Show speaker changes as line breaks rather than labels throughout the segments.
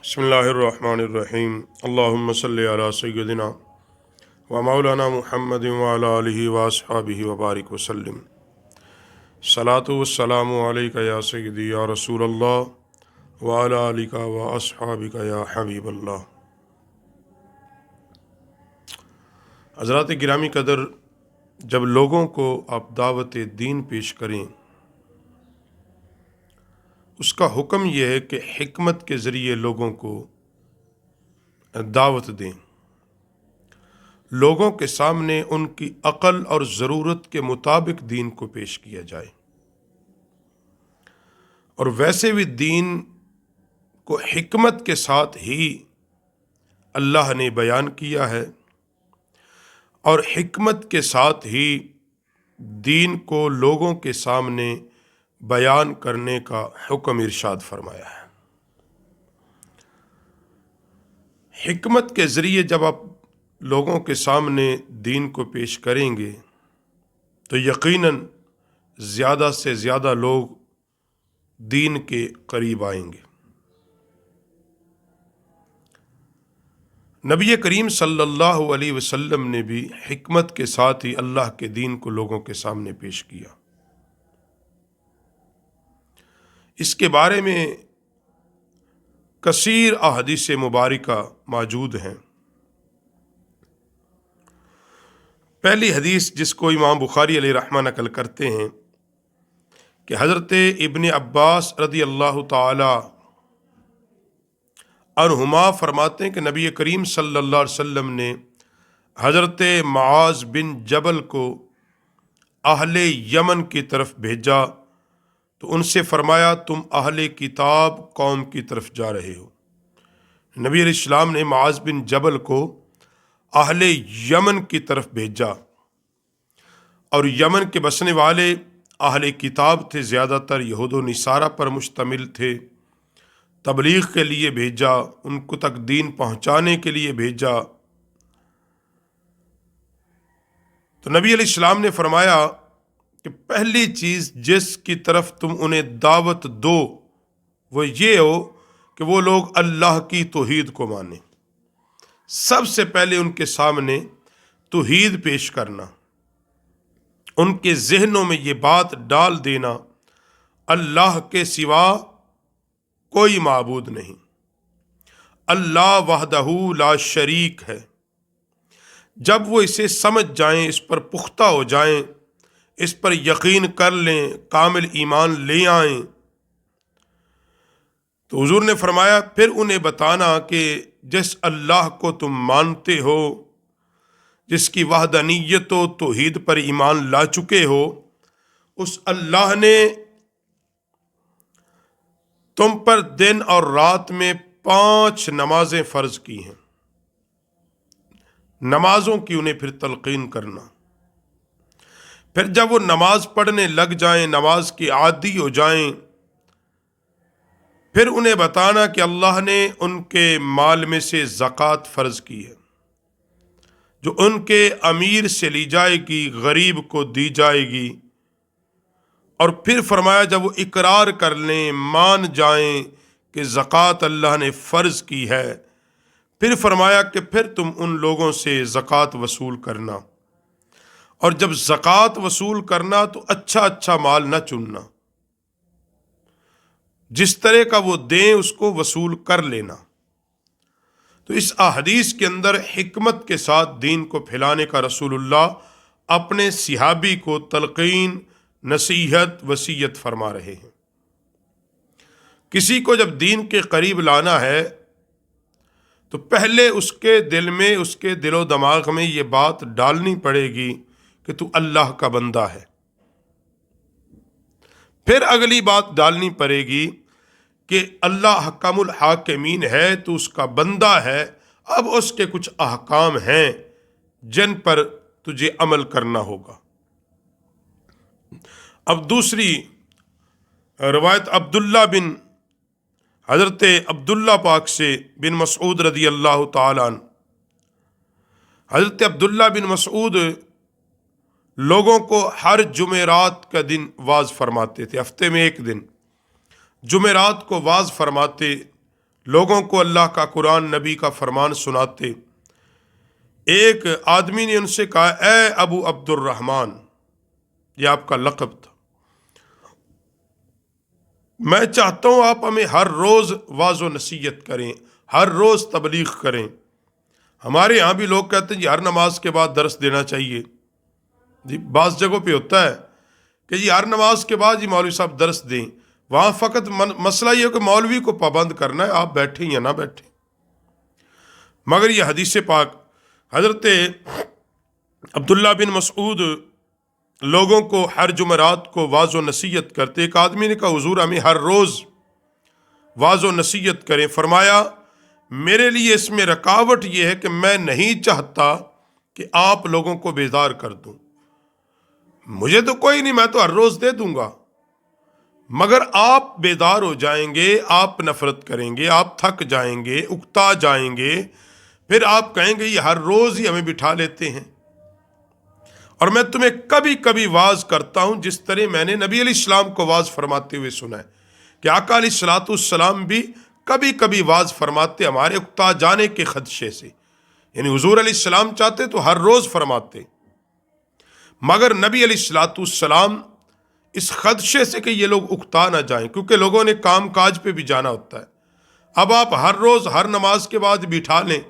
بسم اللہ الرحمن الرحیم اللہم صلی علی سیدنا و مولانا محمد وعلی آلہ واصحابہ وبارک وسلم صلاۃ والسلام علیکہ یا سیدی یا رسول اللہ وعلی آلہ واصحابہ یا حبیب اللہ۔ حضرات گرامی قدر، جب لوگوں کو آپ دعوت دین پیش کریں، اس کا حکم یہ ہے کہ حکمت کے ذریعے لوگوں کو دعوت دیں، لوگوں کے سامنے ان کی عقل اور ضرورت کے مطابق دین کو پیش کیا جائے، اور ویسے بھی دین کو حکمت کے ساتھ ہی اللہ نے بیان کیا ہے، اور حکمت کے ساتھ ہی دین کو لوگوں کے سامنے بیان کرنے کا حکم ارشاد فرمایا ہے۔ حکمت کے ذریعے جب آپ لوگوں کے سامنے دین کو پیش کریں گے تو یقیناً زیادہ سے زیادہ لوگ دین کے قریب آئیں گے۔ نبی کریم صلی اللہ علیہ وسلم نے بھی حکمت کے ساتھ ہی اللہ کے دین کو لوگوں کے سامنے پیش کیا۔ اس کے بارے میں کثیر احادیث مبارکہ موجود ہیں۔ پہلی حدیث جس کو امام بخاری علیہ رحمہ نقل کرتے ہیں کہ حضرت ابن عباس رضی اللہ تعالی عنہما فرماتے ہیں کہ نبی کریم صلی اللہ علیہ وسلم نے حضرت معاذ بن جبل کو اہل یمن کی طرف بھیجا تو ان سے فرمایا، تم اہل کتاب قوم کی طرف جا رہے ہو۔ نبی علیہ السلام نے معاذ بن جبل کو اہل یمن کی طرف بھیجا، اور یمن کے بسنے والے اہل کتاب تھے، زیادہ تر یہود و نصارہ پر مشتمل تھے۔ تبلیغ کے لیے بھیجا، ان کو تک دین پہنچانے کے لیے بھیجا۔ تو نبی علیہ السلام نے فرمایا کہ پہلی چیز جس کی طرف تم انہیں دعوت دو وہ یہ ہو کہ وہ لوگ اللہ کی توحید کو مانیں۔ سب سے پہلے ان کے سامنے توحید پیش کرنا، ان کے ذہنوں میں یہ بات ڈال دینا، اللہ کے سوا کوئی معبود نہیں، اللہ وحدہ لا شریک ہے۔ جب وہ اسے سمجھ جائیں، اس پر پختہ ہو جائیں، اس پر یقین کر لیں، کامل ایمان لے آئیں، تو حضور نے فرمایا پھر انہیں بتانا کہ جس اللہ کو تم مانتے ہو، جس کی وحدانیت و توحید پر ایمان لا چکے ہو، اس اللہ نے تم پر دن اور رات میں 5 نمازیں فرض کی ہیں۔ نمازوں کی انہیں پھر تلقین کرنا، پھر جب وہ نماز پڑھنے لگ جائیں، نماز کی عادی ہو جائیں، پھر انہیں بتانا کہ اللہ نے ان کے مال میں سے زکوٰۃ فرض کی ہے، جو ان کے امیر سے لی جائے گی، غریب کو دی جائے گی۔ اور پھر فرمایا جب وہ اقرار کر لیں، مان جائیں کہ زکوٰۃ اللہ نے فرض کی ہے، پھر فرمایا کہ پھر تم ان لوگوں سے زکوٰۃ وصول کرنا، اور جب زکوٰۃ وصول کرنا تو اچھا اچھا مال نہ چننا، جس طرح کا وہ دیں اس کو وصول کر لینا۔ تو اس احادیث کے اندر حکمت کے ساتھ دین کو پھیلانے کا رسول اللہ اپنے صحابی کو تلقین، نصیحت، وصیت فرما رہے ہیں۔ کسی کو جب دین کے قریب لانا ہے تو پہلے اس کے دل میں، اس کے دل و دماغ میں یہ بات ڈالنی پڑے گی کہ تو اللہ کا بندہ ہے۔ پھر اگلی بات ڈالنی پڑے گی کہ اللہ حکم الحاکمین ہے، تو اس کا بندہ ہے، اب اس کے کچھ احکام ہیں جن پر تجھے عمل کرنا ہوگا۔ اب دوسری روایت حضرت عبداللہ پاک سے بن مسعود رضی اللہ تعالیٰ عنہ، حضرت عبداللہ بن مسعود لوگوں کو ہر جمعرات کا دن واعظ فرماتے تھے، ہفتے میں ایک دن جمعرات کو واعظ فرماتے، لوگوں کو اللہ کا قرآن نبی کا فرمان سناتے۔ ایک آدمی نے ان سے کہا، اے ابو عبد الرحمن، یہ آپ کا لقب تھا، میں چاہتا ہوں آپ ہمیں ہر روز واعظ و نصیحت کریں، ہر روز تبلیغ کریں۔ ہمارے یہاں بھی لوگ کہتے ہیں جی ہر نماز کے بعد درس دینا چاہیے۔ جی بعض جگہوں پہ ہوتا ہے کہ جی ہر نماز کے بعد جی مولوی صاحب درس دیں، وہاں فقط مسئلہ یہ ہے کہ مولوی کو پابند کرنا ہے، آپ بیٹھیں یا نہ بیٹھیں۔ مگر یہ حدیث پاک حضرت عبداللہ بن مسعود لوگوں کو ہر جمعرات کو واعظ و نصیحت کرتے۔ ایک آدمی نے کہا حضور ہمیں ہر روز واعظ و نصیحت کریں۔ فرمایا میرے لیے اس میں رکاوٹ یہ ہے کہ میں نہیں چاہتا کہ آپ لوگوں کو بیدار کر دوں، مجھے تو کوئی نہیں، میں تو ہر روز دے دوں گا، مگر آپ بیدار ہو جائیں گے، آپ نفرت کریں گے، آپ تھک جائیں گے، اکتا جائیں گے، پھر آپ کہیں گے یہ ہر روز ہی ہمیں بٹھا لیتے ہیں۔ اور میں تمہیں کبھی کبھی واعظ کرتا ہوں جس طرح میں نے نبی علیہ السلام کو واعظ فرماتے ہوئے سنا ہے کہ آقا علیہ الصلوۃ والسلام بھی کبھی کبھی واعظ فرماتے ہمارے اکتا جانے کے خدشے سے، یعنی حضور علیہ السلام چاہتے تو ہر روز فرماتے، مگر نبی علیہ الصلوۃ والسلام اس خدشے سے کہ یہ لوگ اکتا نہ جائیں، کیونکہ لوگوں نے کام کاج پہ بھی جانا ہوتا ہے۔ اب آپ ہر روز ہر نماز کے بعد بٹھا لیں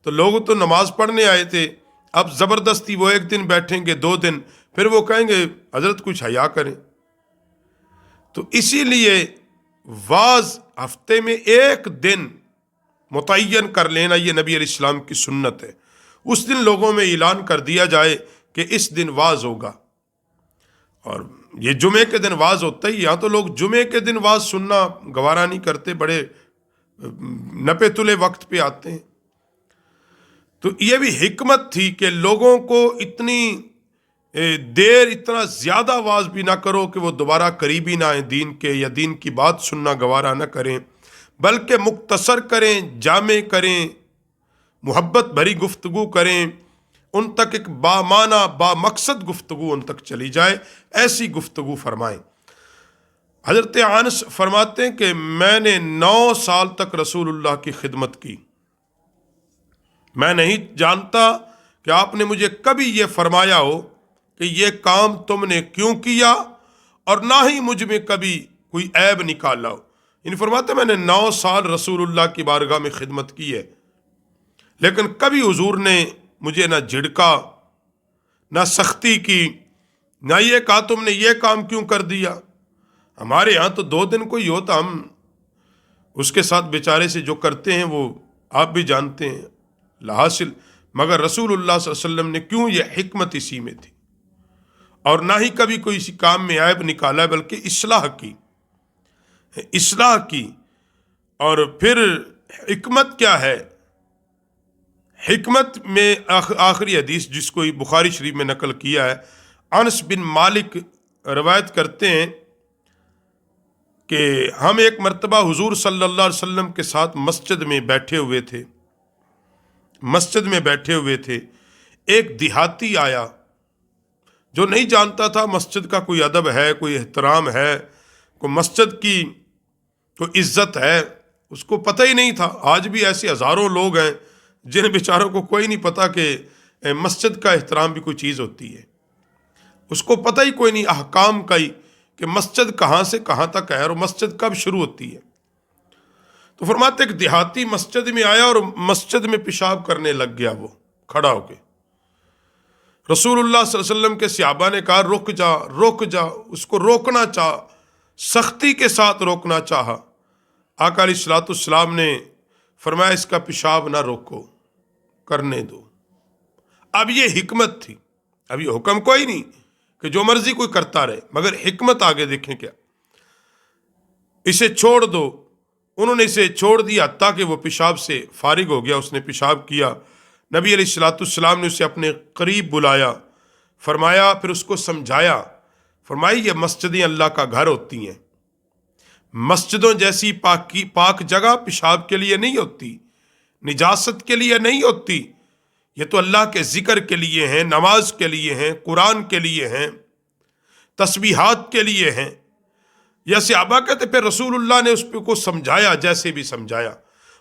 تو لوگ تو نماز پڑھنے آئے تھے، اب زبردستی وہ ایک دن بیٹھیں گے، 2 دن، پھر وہ کہیں گے حضرت کچھ حیا کریں۔ تو اسی لیے واعظ ہفتے میں ایک دن متعین کر لینا یہ نبی علیہ السلام کی سنت ہے۔ اس دن لوگوں میں اعلان کر دیا جائے کہ اس دن واعظ ہوگا، اور یہ جمعے کے دن واعظ ہوتا ہی، یہاں تو لوگ جمعے کے دن واعظ سننا گوارا نہیں کرتے، بڑے نپے تلے وقت پہ آتے ہیں۔ تو یہ بھی حکمت تھی کہ لوگوں کو اتنی دیر اتنا زیادہ واعظ بھی نہ کرو کہ وہ دوبارہ قریبی نہ آئیں دین کے، یا دین کی بات سننا گوارا نہ کریں، بلکہ مختصر کریں، جامع کریں، محبت بھری گفتگو کریں، ان تک ایک بامعنی با مقصد گفتگو ان تک چلی جائے، ایسی گفتگو فرمائیں۔ حضرت انس فرماتے ہیں کہ میں نے 9 سال تک رسول اللہ کی خدمت کی، میں نہیں جانتا کہ آپ نے مجھے کبھی یہ فرمایا ہو کہ یہ کام تم نے کیوں کیا، اور نہ ہی مجھ میں کبھی کوئی عیب نکالا ہو۔ یعنی فرماتے میں نے 9 سال رسول اللہ کی بارگاہ میں خدمت کی ہے، لیکن کبھی حضور نے مجھے نہ جھڑکا، نہ سختی کی، نہ یہ کہا تم نے یہ کام کیوں کر دیا۔ ہمارے ہاں تو 2 دن کوئی ہوتا، ہم اس کے ساتھ بیچارے سے جو کرتے ہیں وہ آپ بھی جانتے ہیں حاصل، مگر رسول اللہ صلی اللہ علیہ وسلم نے کیوں، یہ حکمت اسی میں تھی، اور نہ ہی کبھی کوئی اسی کام میں عیب نکالا، بلکہ اصلاح کی۔ اور پھر حکمت کیا ہے؟ حکمت میں آخری حدیث جس کو بخاری شریف میں نقل کیا ہے، انس بن مالک روایت کرتے ہیں کہ ہم ایک مرتبہ حضور صلی اللہ علیہ وسلم کے ساتھ مسجد میں بیٹھے ہوئے تھے، ایک دیہاتی آیا جو نہیں جانتا تھا مسجد کا کوئی ادب ہے، کوئی احترام ہے، کوئی مسجد کی کوئی عزت ہے، اس کو پتہ ہی نہیں تھا۔ آج بھی ایسے ہزاروں لوگ ہیں جن بیچاروں کو کوئی نہیں پتا کہ مسجد کا احترام بھی کوئی چیز ہوتی ہے، اس کو پتہ ہی کوئی نہیں احکام کا ہی کہ مسجد کہاں سے کہاں تک ہے اور مسجد کب شروع ہوتی ہے۔ تو فرماتے ایک دیہاتی مسجد میں آیا اور مسجد میں پیشاب کرنے لگ گیا، وہ کھڑا ہو کے۔ رسول اللہ صلی اللہ علیہ وسلم کے صحابہ نے کہا رک جا، اس کو روکنا چاہا، سختی کے ساتھ روکنا چاہا۔ آقا علیہ الصلوۃ والسلام نے فرمایا اس کا پیشاب نہ روکو، کرنے دو۔ اب یہ حکمت تھی، اب یہ حکم کوئی نہیں کہ جو مرضی کوئی کرتا رہے، مگر حکمت آگے دیکھیں کیا، اسے چھوڑ دو۔ انہوں نے اسے چھوڑ دیا حتیٰ کہ وہ پیشاب سے فارغ ہو گیا، اس نے پیشاب کیا۔ نبی علیہ الصلوۃ والسلام نے اسے اپنے قریب بلایا، فرمایا، پھر اس کو سمجھایا، فرمائی یہ مسجدیں اللہ کا گھر ہوتی ہیں، مسجدوں جیسی پاک جگہ پیشاب کے لیے نہیں ہوتی، نجاست کے لیے نہیں ہوتی، یہ تو اللہ کے ذکر کے لیے ہیں، نماز کے لیے ہیں، قرآن کے لیے ہیں، تسبیحات کے لیے ہیں۔ یا صحابہ کہتے پھر رسول اللہ نے اس کو سمجھایا، جیسے بھی سمجھایا،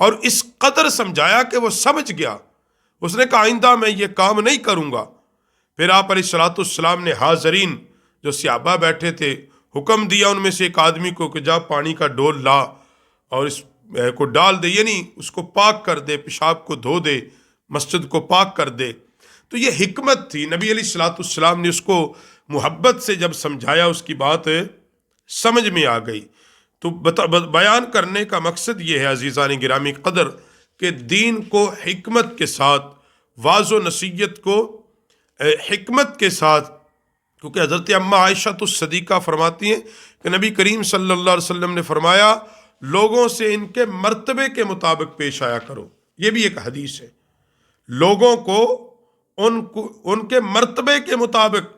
اور اس قدر سمجھایا کہ وہ سمجھ گیا. اس نے کہا آئندہ میں یہ کام نہیں کروں گا. پھر آپ علیہ الصلوۃ والسلام نے حاضرین جو صحابہ بیٹھے تھے حکم دیا ان میں سے ایک آدمی کو کہ جا پانی کا ڈول لا اور اس کو ڈال دے، یعنی اس کو پاک کر دے، پیشاب کو دھو دے، مسجد کو پاک کر دے. تو یہ حکمت تھی. نبی علیہ الصلوۃ والسلام نے اس کو محبت سے جب سمجھایا اس کی بات سمجھ میں آ گئی. تو بیان کرنے کا مقصد یہ ہے عزیزان گرامی قدر کہ دین کو حکمت کے ساتھ، واضح و نصیحت کو حکمت کے ساتھ، کیونکہ حضرت اماں عائشہ الصدیقہ فرماتی ہیں کہ نبی کریم صلی اللہ علیہ وسلم نے فرمایا لوگوں سے ان کے مرتبے کے مطابق پیش آیا کرو. یہ بھی ایک حدیث ہے. لوگوں کو ان کے مرتبے کے مطابق،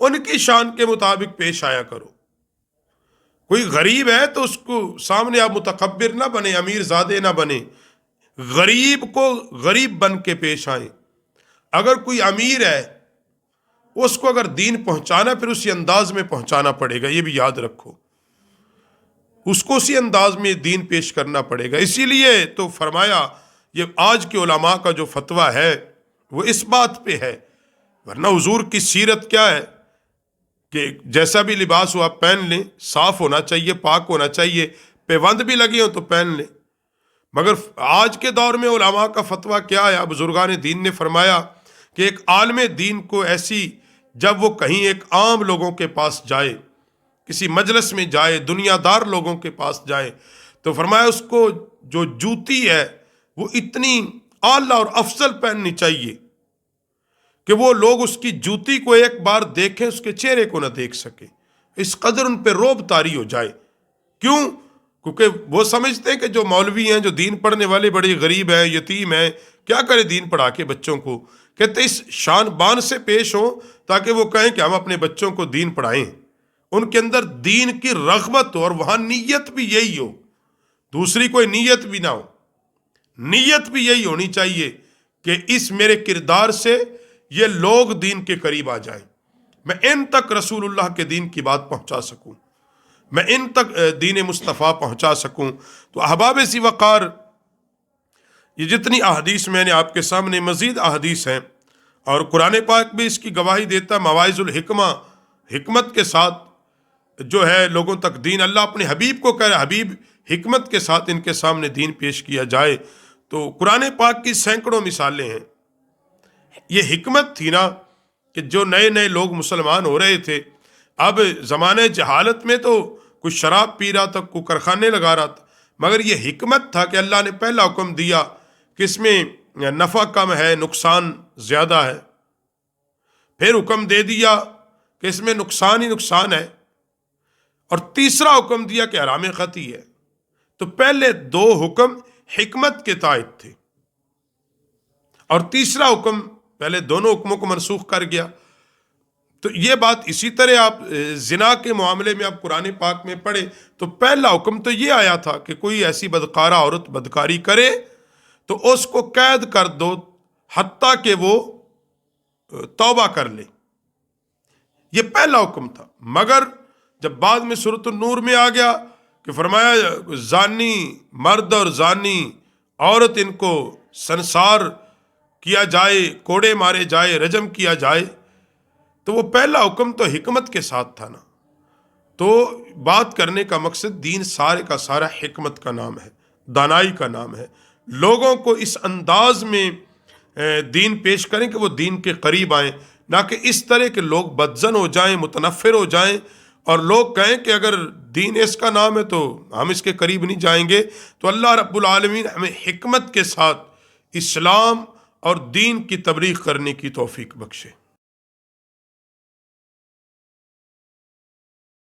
ان کی شان کے مطابق پیش آیا کرو. کوئی غریب ہے تو اس کو سامنے آپ متکبر نہ بنے، امیر زادے نہ بنے، غریب کو غریب بن کے پیش آئیں. اگر کوئی امیر ہے اس کو اگر دین پہنچانا پھر اسی انداز میں پہنچانا پڑے گا. یہ بھی یاد رکھو، اس کو اسی انداز میں دین پیش کرنا پڑے گا. اسی لیے تو فرمایا یہ آج کے علماء کا جو فتویٰ ہے وہ اس بات پہ ہے. ورنہ حضور کی سیرت کیا ہے کہ جیسا بھی لباس ہو آپ پہن لیں، صاف ہونا چاہیے، پاک ہونا چاہیے، پیوند بھی لگے ہوں تو پہن لیں. مگر آج کے دور میں علماء کا فتویٰ کیا ہے؟ بزرگان دین نے فرمایا کہ ایک عالم دین کو ایسی، جب وہ کہیں ایک عام لوگوں کے پاس جائے، کسی مجلس میں جائے، دنیا دار لوگوں کے پاس جائے، تو فرمایا اس کو جو جوتی ہے وہ اتنی اعلیٰ اور افضل پہننی چاہیے کہ وہ لوگ اس کی جوتی کو ایک بار دیکھیں، اس کے چہرے کو نہ دیکھ سکیں. اس قدر ان پہ رعب طاری ہو جائے. کیوں؟ کیونکہ وہ سمجھتے ہیں کہ جو مولوی ہیں، جو دین پڑھنے والے بڑے غریب ہیں، یتیم ہیں، کیا کرے دین پڑھا کے بچوں کو. کہتے اس شان بان سے پیش ہوں تاکہ وہ کہیں کہ ہم اپنے بچوں کو دین پڑھائیں. ان کے اندر دین کی رغبت ہو اور وہاں نیت بھی یہی ہو، دوسری کوئی نیت بھی نہ ہو. نیت بھی یہی ہونی چاہیے کہ اس میرے کردار سے یہ لوگ دین کے قریب آ جائیں، میں ان تک رسول اللہ کے دین کی بات پہنچا سکوں، میں ان تک دین مصطفیٰ پہنچا سکوں. تو احباب سی وقار، یہ جتنی احادیث میں نے آپ کے سامنے، مزید احادیث ہیں اور قرآن پاک بھی اس کی گواہی دیتا ہے. مواعظ الحکمہ، حکمت کے ساتھ جو ہے لوگوں تک دین، اللہ اپنے حبیب کو کہہ رہا ہے حبیب حکمت کے ساتھ ان کے سامنے دین پیش کیا جائے. تو قرآن پاک کی سینکڑوں مثالیں ہیں. یہ حکمت تھی نا کہ جو نئے نئے لوگ مسلمان ہو رہے تھے، اب زمانے جہالت میں تو کوئی شراب پی رہا تھا، کوئی کارخانے لگا رہا تھا، مگر یہ حکمت تھا کہ اللہ نے پہلا حکم دیا کہ اس میں نفع کم ہے، نقصان زیادہ ہے. پھر حکم دے دیا کہ اس میں نقصان ہی نقصان ہے، اور تیسرا حکم دیا کہ حرام قطعی ہے. تو پہلے دو حکم حکمت کے تحت تھے، اور تیسرا حکم پہلے دونوں حکموں کو منسوخ کر گیا. تو یہ بات اسی طرح آپ زنا کے معاملے میں آپ قرآن پاک میں پڑھے تو پہلا حکم تو یہ آیا تھا کہ کوئی ایسی بدکارہ عورت بدکاری کرے تو اس کو قید کر دو حتیٰ کہ وہ توبہ کر لے. یہ پہلا حکم تھا. مگر جب بعد میں سورۃ النور میں آ گیا کہ فرمایا زانی مرد اور زانی عورت ان کو سنسار کیا جائے، کوڑے مارے جائے، رجم کیا جائے، تو وہ پہلا حکم تو حکمت کے ساتھ تھا نا. تو بات کرنے کا مقصد دین سارے کا سارا حکمت کا نام ہے، دانائی کا نام ہے. لوگوں کو اس انداز میں دین پیش کریں کہ وہ دین کے قریب آئیں، نہ کہ اس طرح کے لوگ بدزن ہو جائیں، متنفر ہو جائیں اور لوگ کہیں کہ اگر دین اس کا نام ہے تو ہم اس کے قریب نہیں جائیں گے. تو اللہ رب العالمین ہمیں حکمت کے ساتھ اسلام اور دین کی تبلیغ کرنے کی توفیق بخشے.